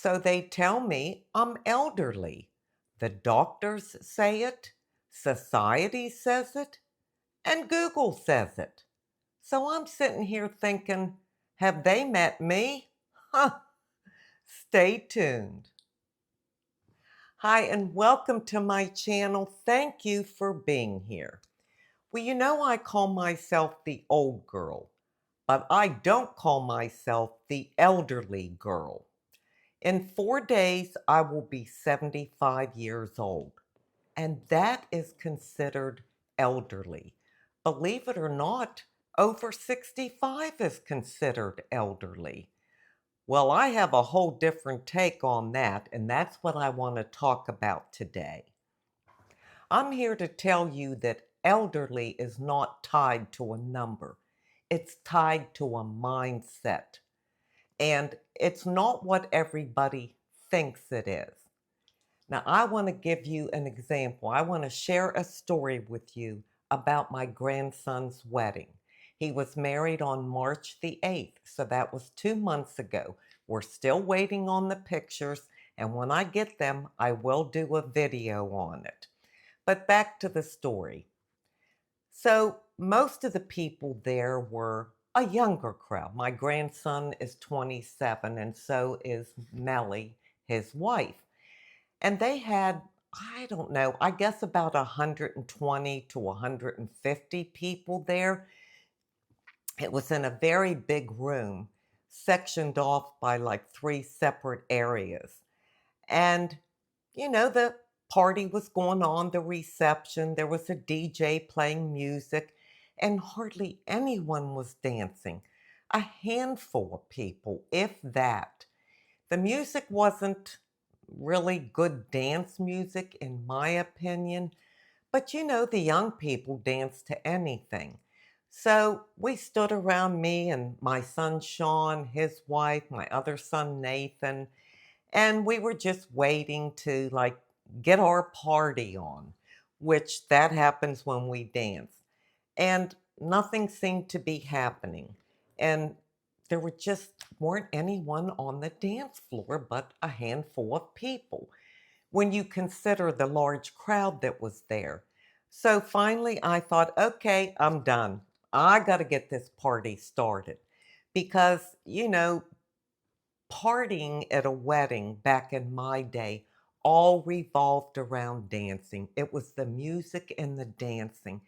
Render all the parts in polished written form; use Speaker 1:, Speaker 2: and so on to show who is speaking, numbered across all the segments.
Speaker 1: So they tell me I'm elderly. The doctors say it, society says it, and Google says it. So I'm sitting here thinking, have they met me? Huh. Stay tuned. Hi, and welcome to my channel. Thank you for being here. Well, I call myself the old girl, but I don't call myself the elderly girl. In 4 days, I will be 75 years old, and that is considered elderly. Believe it or not, over 65 is considered elderly. Well, I have a whole different take on that, and that's what I want to talk about today. I'm here to tell you that elderly is not tied to a number. It's tied to a mindset. And it's not what everybody thinks it is. Now, I want to give you an example. I want to share a story with you about my grandson's wedding. He was married on March the 8th, so that was 2 months ago. We're still waiting on the pictures, and when I get them, I will do a video on it. But back to the story. So, most of the people there were a younger crowd. My grandson is 27, and so is Melly, his wife. And they had, I don't know, I guess about 120 to 150 people there. It was in a very big room, sectioned off by like three separate areas. And, the party was going on, the reception, there was a DJ playing music, and hardly anyone was dancing. A handful of people, if that. The music wasn't really good dance music, in my opinion, but the young people dance to anything. So we stood around, me and my son Sean, his wife, my other son Nathan, and we were just waiting to get our party on, which that happens when we dance. And nothing seemed to be happening. And there were just weren't anyone on the dance floor but a handful of people when you consider the large crowd that was there. So finally I thought, okay, I'm done. I got to get this party started because, partying at a wedding back in my day all revolved around dancing. It was the music and the dancing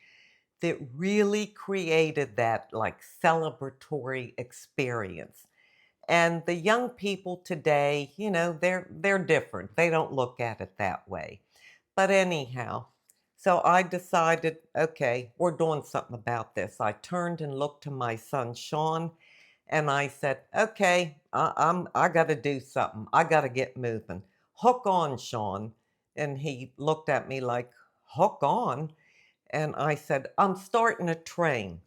Speaker 1: that really created that celebratory experience. And the young people today, they're different. They don't look at it that way. But anyhow, so I decided, okay, we're doing something about this. I turned and looked to my son Sean and I said, okay, I got to do something. I got to get moving. Hook on, Sean. And he looked at me like, hook on? And I said, I'm starting a train.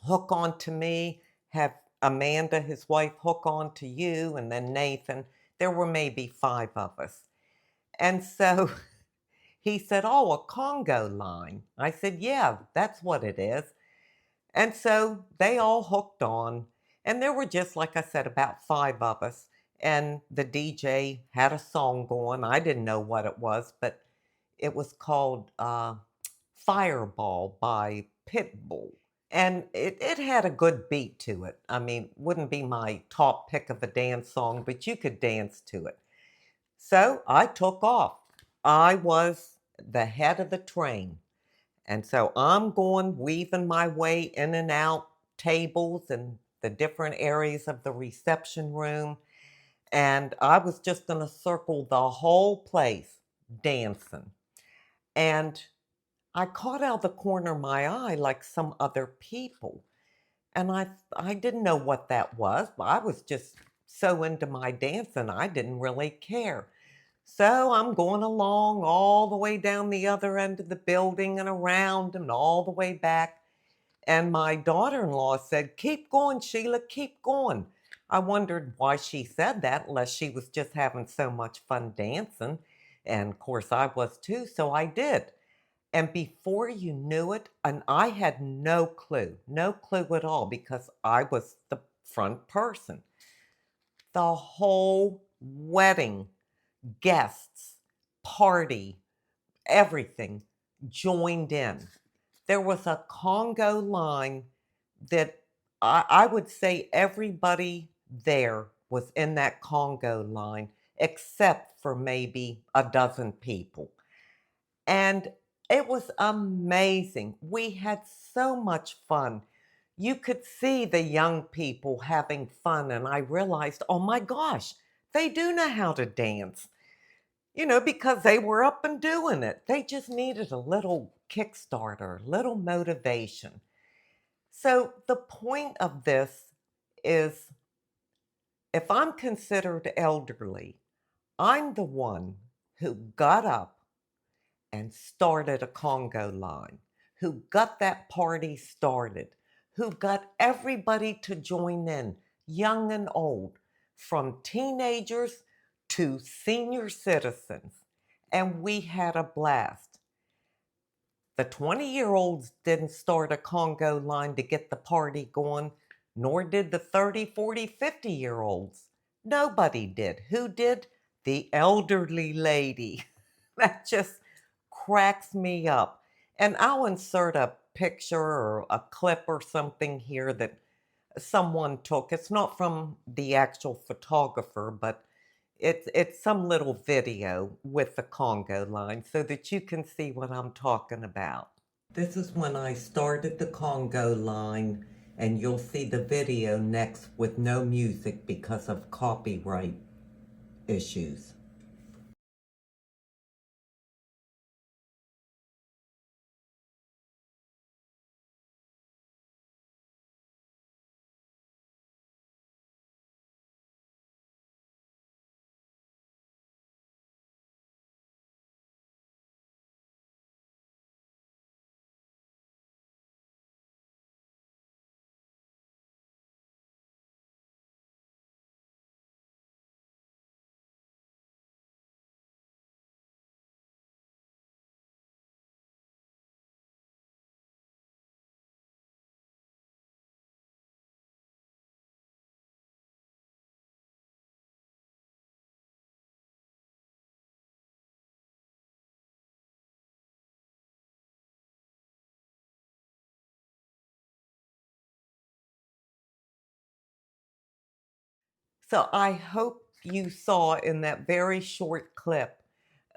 Speaker 1: Hook on to me, have Amanda, his wife, hook on to you, and then Nathan. There were maybe five of us. And so he said, oh, a Congo line. I said, yeah, that's what it is. And so they all hooked on. And there were just, like I said, about five of us. And the DJ had a song going. I didn't know what it was, but it was called Fireball by Pitbull. And it had a good beat to it. I mean, wouldn't be my top pick of a dance song, but you could dance to it. So I took off. I was the head of the train. And so I'm going, weaving my way in and out tables and the different areas of the reception room. And I was just going to circle the whole place dancing. And I caught out the corner of my eye like some other people. And I didn't know what that was, but I was just so into my dancing, I didn't really care. So I'm going along all the way down the other end of the building and around and all the way back. And my daughter-in-law said, keep going, Sheila, keep going. I wondered why she said that, unless she was just having so much fun dancing. And of course I was too, so I did. And before you knew it, and I had no clue at all because I was the front person. The whole wedding, guests, party, everything joined in. There was a Congo line that I would say everybody there was in that Congo line except for maybe a dozen people. And it was amazing. We had so much fun. You could see the young people having fun, and I realized, oh my gosh, they do know how to dance, because they were up and doing it. They just needed a little kickstarter, a little motivation. So the point of this is if I'm considered elderly, I'm the one who got up and started a Congo line, who got that party started, who got everybody to join in, young and old, from teenagers to senior citizens. And we had a blast. The 20-year-olds didn't start a Congo line to get the party going, nor did the 30, 40, 50-year-olds. Nobody did. Who did? The elderly lady. That just cracks me up. And I'll insert a picture or a clip or something here that someone took. It's not from the actual photographer, but it's some little video with the Congo line so that you can see what I'm talking about. This is when I started the Congo line, and you'll see the video next with no music because of copyright issues. So I hope you saw in that very short clip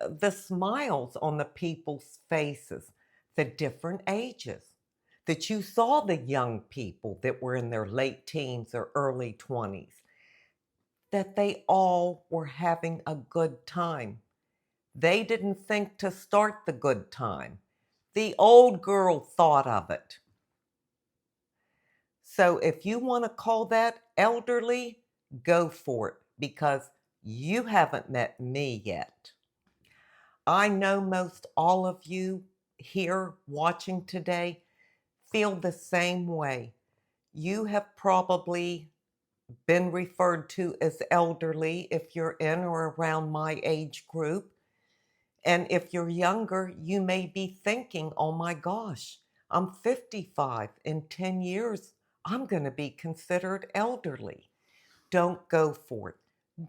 Speaker 1: the smiles on the people's faces, the different ages, that you saw the young people that were in their late teens or early 20s, that they all were having a good time. They didn't think to start the good time. The old girl thought of it. So if you want to call that elderly, go for it because you haven't met me yet. I know most all of you here watching today feel the same way. You have probably been referred to as elderly if you're in or around my age group. And if you're younger, you may be thinking, oh my gosh, I'm 55. In 10 years, I'm going to be considered elderly. Don't go for it.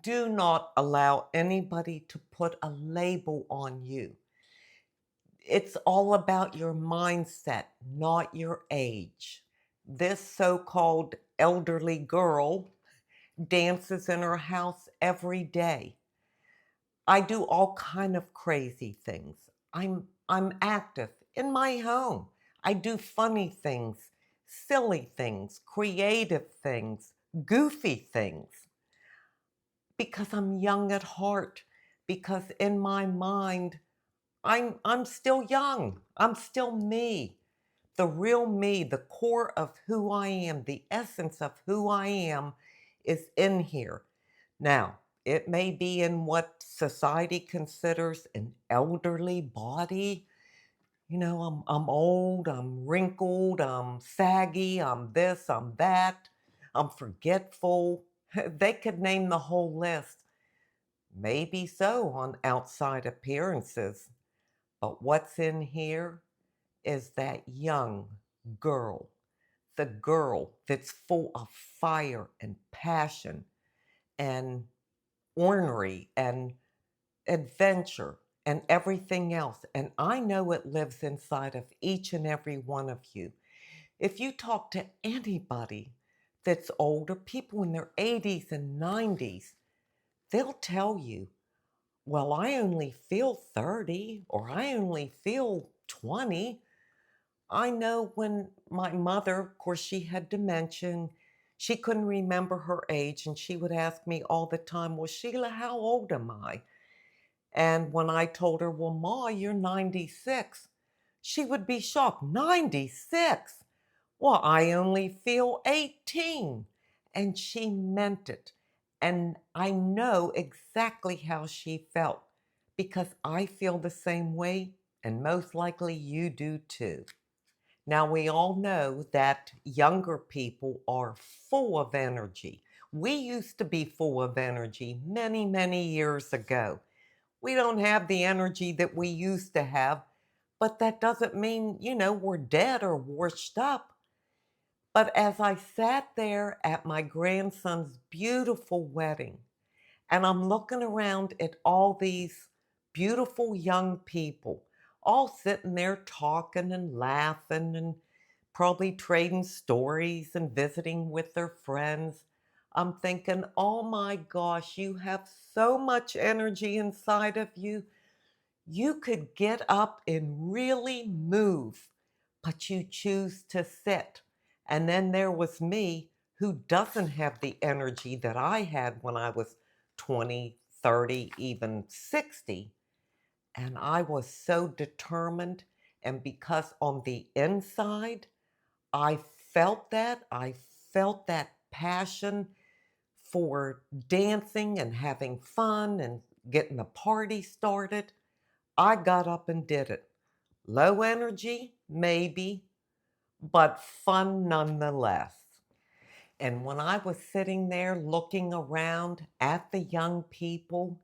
Speaker 1: Do not allow anybody to put a label on you. It's all about your mindset, not your age. This so called elderly girl dances in her house every day. I do all kind of crazy things. I'm active in my home. I do funny things, silly things, creative things, goofy things because I'm young at heart, because in my mind I'm still young. I'm still me. The real me, the core of who I am, the essence of who I am is in here. Now, it may be in what society considers an elderly body. I'm old, I'm wrinkled, I'm saggy, I'm this, I'm that, I'm forgetful. They could name the whole list. Maybe so on outside appearances. But what's in here is that young girl, the girl that's full of fire and passion and ornery and adventure and everything else. And I know it lives inside of each and every one of you. If you talk to anybody that's older, people in their 80s and 90s, they'll tell you, well, I only feel 30 or I only feel 20. I know when my mother, of course, she had dementia. She couldn't remember her age, and she would ask me all the time, well, Sheila, how old am I? And when I told her, well, Ma, you're 96, she would be shocked. 96? Well, I only feel 18. And she meant it. And I know exactly how she felt because I feel the same way, and most likely you do too. Now, we all know that younger people are full of energy. We used to be full of energy many, many years ago. We don't have the energy that we used to have, but that doesn't mean, we're dead or washed up. But as I sat there at my grandson's beautiful wedding, and I'm looking around at all these beautiful young people, all sitting there talking and laughing and probably trading stories and visiting with their friends. I'm thinking, oh my gosh, you have so much energy inside of you. You could get up and really move, but you choose to sit. And then there was me who doesn't have the energy that I had when I was 20, 30, even 60. And I was so determined. And because on the inside, I I felt that passion for dancing and having fun and getting the party started. I got up and did it. Low energy, maybe, but fun nonetheless. And when I was sitting there looking around at the young people,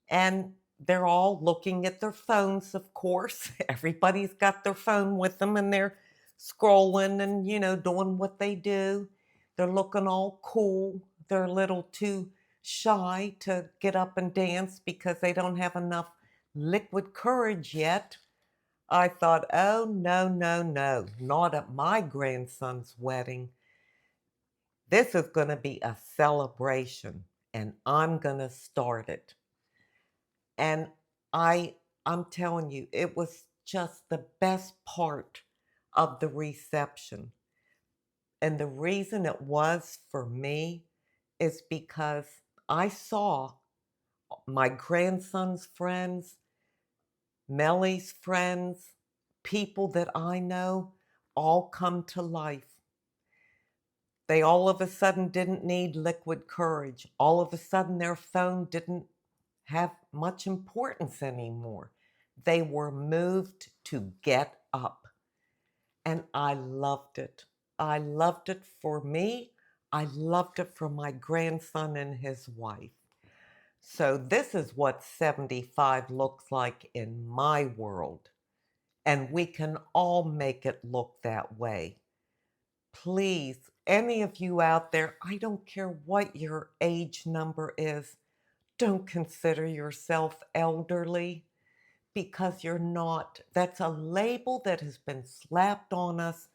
Speaker 1: and they're all looking at their phones, of course. Everybody's got their phone with them and they're scrolling and, doing what they do. They're looking all cool. They're a little too shy to get up and dance because they don't have enough liquid courage yet. I thought, oh, no, no, no, not at my grandson's wedding. This is going to be a celebration and I'm going to start it. And I I'm telling you, it was just the best part of the reception. And the reason it was for me is because I saw my grandson's friends, Mellie's friends, people that I know all come to life. They all of a sudden didn't need liquid courage. All of a sudden, their phone didn't have much importance anymore. They were moved to get up. And I loved it. I loved it for me. I loved it for my grandson and his wife. So, this is what 75 looks like in my world. And we can all make it look that way. Please, any of you out there, I don't care what your age number is, don't consider yourself elderly because you're not. That's a label that has been slapped on us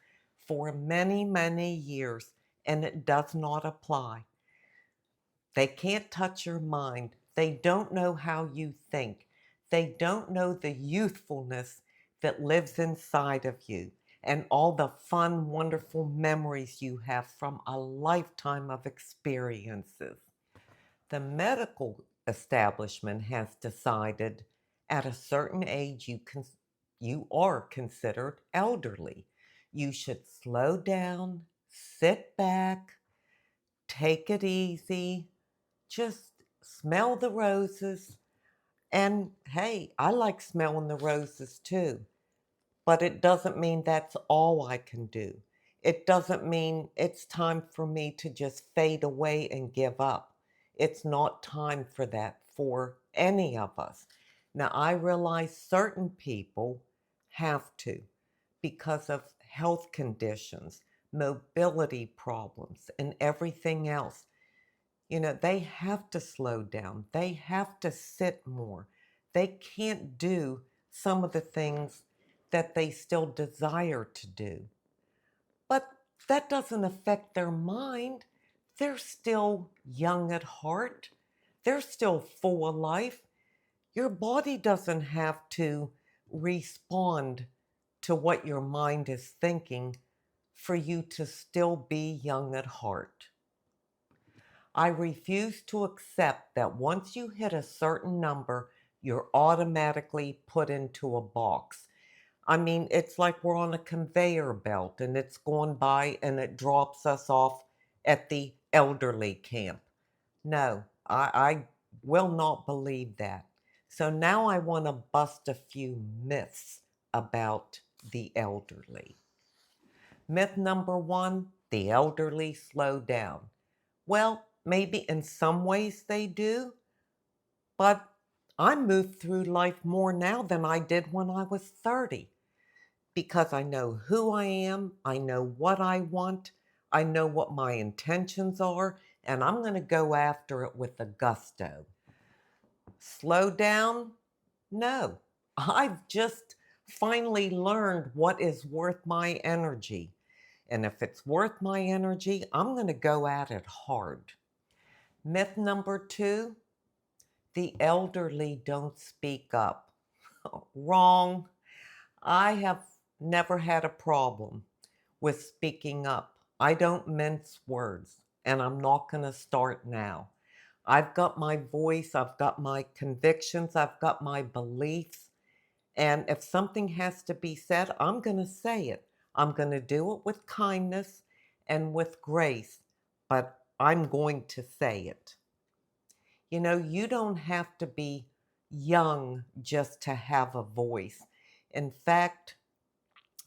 Speaker 1: for many, many years, and it does not apply. They can't touch your mind. They don't know how you think. They don't know the youthfulness that lives inside of you and all the fun, wonderful memories you have from a lifetime of experiences. The medical establishment has decided at a certain age you are considered elderly. You should slow down, sit back, take it easy, just smell the roses. And hey, I like smelling the roses too, but it doesn't mean that's all I can do. It doesn't mean it's time for me to just fade away and give up. It's not time for that for any of us. Now, I realize certain people have to because of health conditions, mobility problems, and everything else. They have to slow down. They have to sit more. They can't do some of the things that they still desire to do. But that doesn't affect their mind. They're still young at heart. They're still full of life. Your body doesn't have to respond to what your mind is thinking for you to still be young at heart. I refuse to accept that once you hit a certain number, you're automatically put into a box. I mean, it's like we're on a conveyor belt and it's going by and it drops us off at the elderly camp. No, I will not believe that. So now I want to bust a few myths about the elderly. Myth number one, the elderly slow down. Well, maybe in some ways they do, but I move through life more now than I did when I was 30 because I know who I am, I know what I want, I know what my intentions are, and I'm going to go after it with a gusto. Slow down? No. I've just finally learned what is worth my energy. And if it's worth my energy, I'm going to go at it hard. Myth number two, the elderly don't speak up. Wrong. I have never had a problem with speaking up. I don't mince words, and I'm not going to start now. I've got my voice, I've got my convictions, I've got my beliefs, and if something has to be said, I'm going to say it. I'm going to do it with kindness and with grace, but I'm going to say it. You don't have to be young just to have a voice. In fact,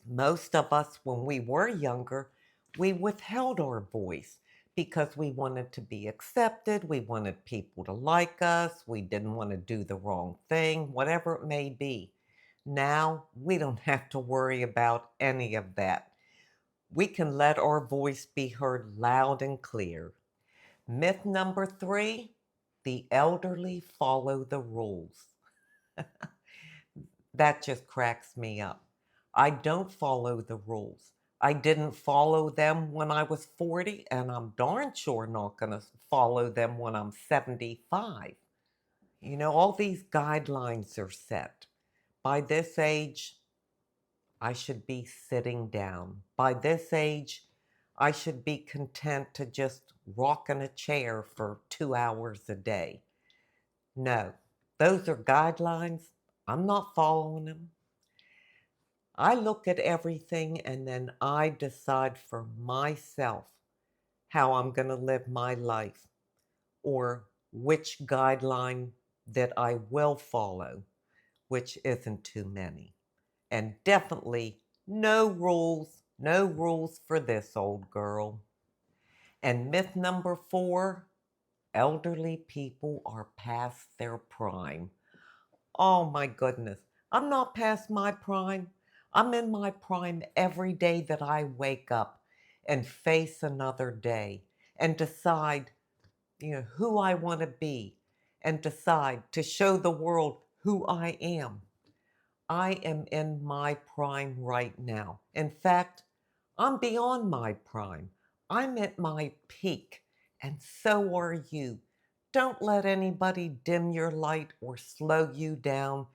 Speaker 1: most of us, when we were younger, we withheld our voice because we wanted to be accepted, we wanted people to like us, we didn't want to do the wrong thing, whatever it may be. Now, we don't have to worry about any of that. We can let our voice be heard loud and clear. Myth number three, the elderly follow the rules. That just cracks me up. I don't follow the rules. I didn't follow them when I was 40, and I'm darn sure not going to follow them when I'm 75. All these guidelines are set. By this age, I should be sitting down. By this age, I should be content to just rock in a chair for 2 hours a day. No, those are guidelines. I'm not following them. I look at everything and then I decide for myself how I'm going to live my life or which guideline that I will follow, which isn't too many. And definitely no rules for this old girl. And myth number four, elderly people are past their prime. Oh my goodness. I'm not past my prime. I'm in my prime every day that I wake up and face another day and decide, who I want to be and decide to show the world who I am. I am in my prime right now. In fact, I'm beyond my prime. I'm at my peak, and so are you. Don't let anybody dim your light or slow you down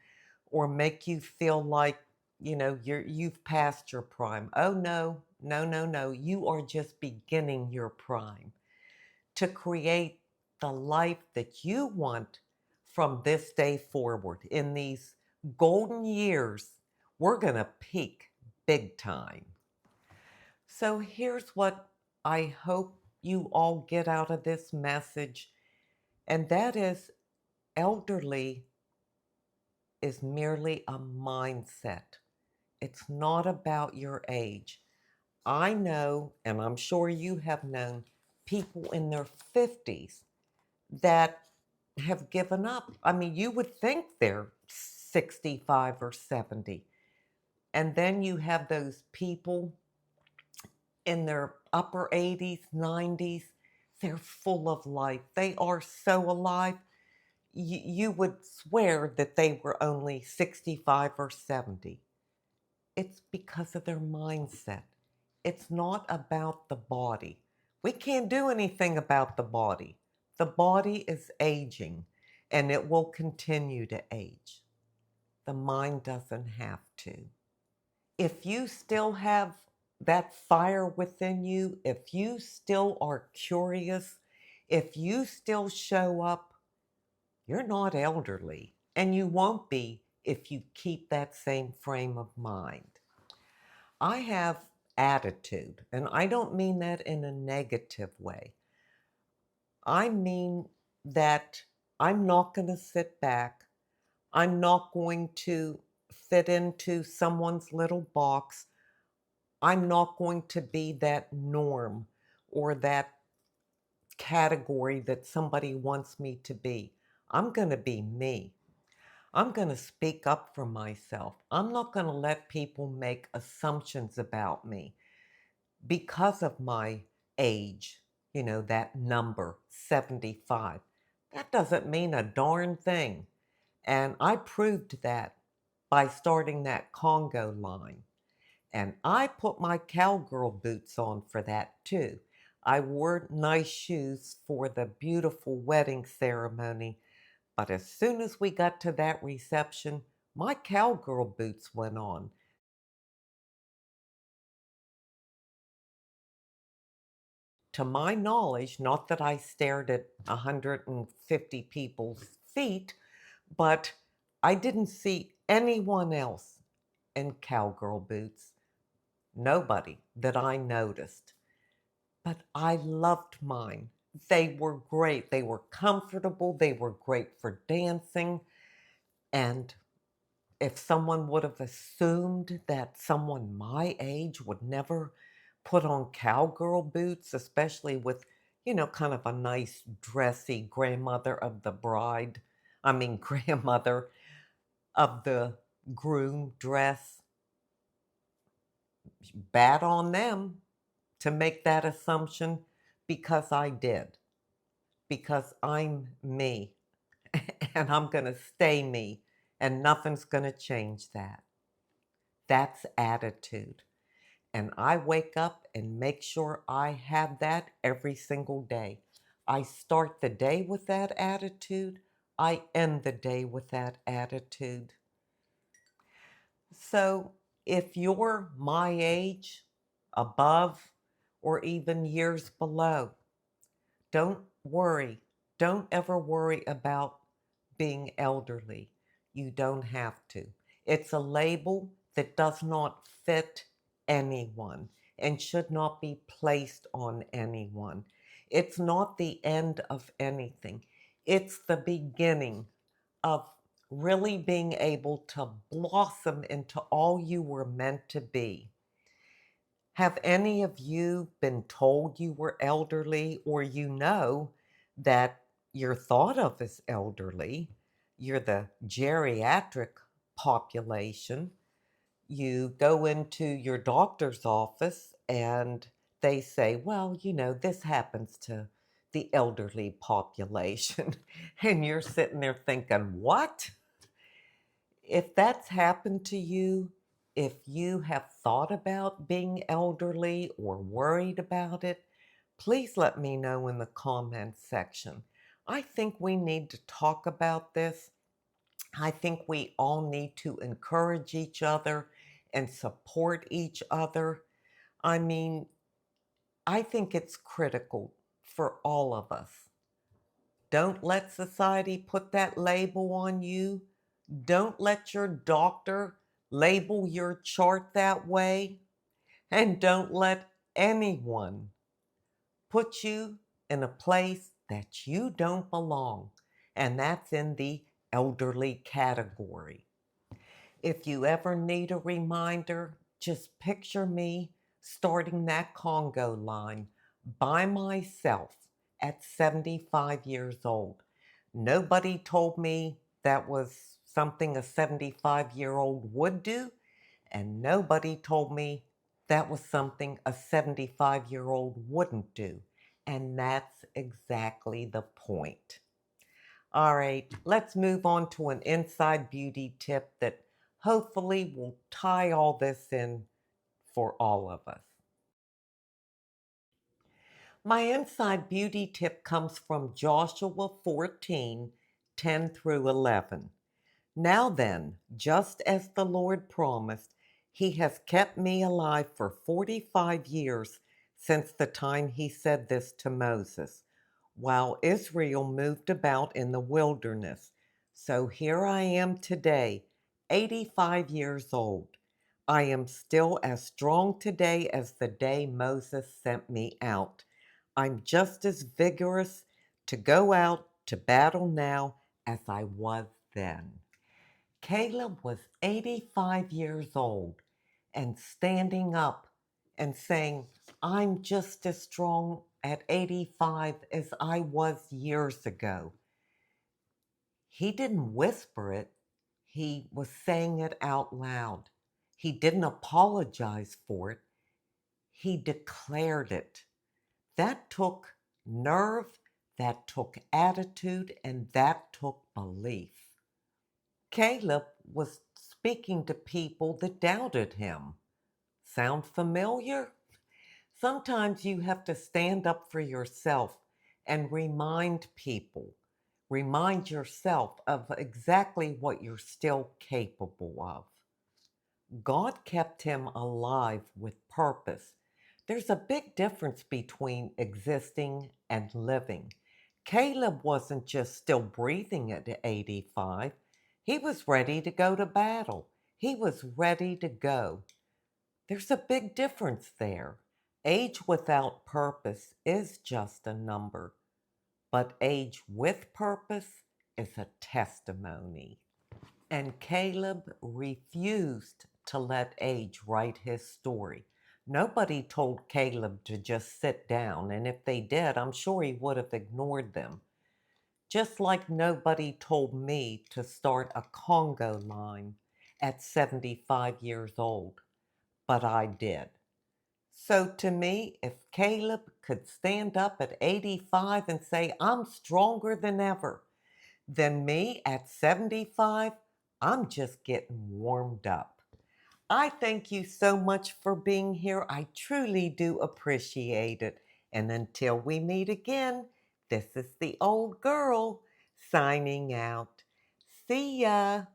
Speaker 1: or make you feel like, you've passed your prime. Oh no, no, no, no. You are just beginning your prime to create the life that you want from this day forward. In these golden years, we're going to peak big time. So here's what I hope you all get out of this message, and that is elderly is merely a mindset. It's not about your age. I know, and I'm sure you have known, people in their 50s that have given up. I mean, you would think they're 65 or 70. And then you have those people in their upper 80s, 90s, They're full of life. They are so alive. You would swear that they were only 65 or 70. It's because of their mindset. It's not about the body. We can't do anything about the body. The body is aging and it will continue to age. The mind doesn't have to. If you still have that fire within you, if you still are curious, if you still show up, you're not elderly, and you won't be if you keep that same frame of mind. I have attitude, and I don't mean that in a negative way. I mean that I'm not going to sit back. I'm not going to fit into someone's little box. I'm not going to be that norm or that category that somebody wants me to be. I'm going to be me. I'm going to speak up for myself. I'm not going to let people make assumptions about me because of my age, that number, 75. That doesn't mean a darn thing. And I proved that by starting that Congo line. And I put my cowgirl boots on for that too. I wore nice shoes for the beautiful wedding ceremony, but as soon as we got to that reception, my cowgirl boots went on. To my knowledge, not that I stared at 150 people's feet, but I didn't see anyone else in cowgirl boots. Nobody that I noticed. But I loved mine. They were great. They were comfortable. They were great for dancing. And if someone would have assumed that someone my age would never put on cowgirl boots, especially with, kind of a nice, dressy grandmother of the bride, grandmother of the groom dress, bad on them to make that assumption because I did. Because I'm me and I'm going to stay me and nothing's going to change that. That's attitude. And I wake up and make sure I have that every single day. I start the day with that attitude. I end the day with that attitude. So if you're my age, above, or even years below, don't worry. Don't ever worry about being elderly. You don't have to. It's a label that does not fit anyone and should not be placed on anyone. It's not the end of anything. It's the beginning of really being able to blossom into all you were meant to be. Have any of you been told you were elderly, or that you're thought of as elderly? You're the geriatric population. You go into your doctor's office and they say, well, this happens to the elderly population. And you're sitting there thinking, what? If that's happened to you, if you have thought about being elderly or worried about it, please let me know in the comments section. I think we need to talk about this. I think we all need to encourage each other and support each other. I mean, I think it's critical for all of us. Don't let society put that label on you. Don't let your doctor label your chart that way. And don't let anyone put you in a place that you don't belong. And that's in the elderly category. If you ever need a reminder, just picture me starting that Congo line by myself at 75 years old. Nobody told me that was something a 75-year-old would do, and nobody told me that was something a 75-year-old wouldn't do. And that's exactly the point. All right, let's move on to an inside beauty tip that hopefully will tie all this in for all of us. My inside beauty tip comes from Joshua 14:10-11. Now then, just as the Lord promised, he has kept me alive for 45 years since the time he said this to Moses, while Israel moved about in the wilderness. So here I am today, 85 years old. I am still as strong today as the day Moses sent me out. I'm just as vigorous to go out to battle now as I was then. Caleb was 85 years old and standing up and saying, I'm just as strong at 85 as I was years ago. He didn't whisper it, he was saying it out loud. He didn't apologize for it, he declared it. That took nerve, that took attitude, and that took belief. Caleb was speaking to people that doubted him. Sound familiar? Sometimes you have to stand up for yourself and remind yourself of exactly what you're still capable of. God kept him alive with purpose. There's a big difference between existing and living. Caleb wasn't just still breathing at 85. He was ready to go to battle. He was ready to go. There's a big difference there. Age without purpose is just a number, but age with purpose is a testimony. And Caleb refused to let age write his story. Nobody told Caleb to just sit down, and if they did, I'm sure he would have ignored them. Just like nobody told me to start a Congo line at 75 years old, but I did. So to me, if Caleb could stand up at 85 and say, I'm stronger than ever, then me at 75, I'm just getting warmed up. I thank you so much for being here. I truly do appreciate it. And until we meet again, this is the old girl signing out. See ya.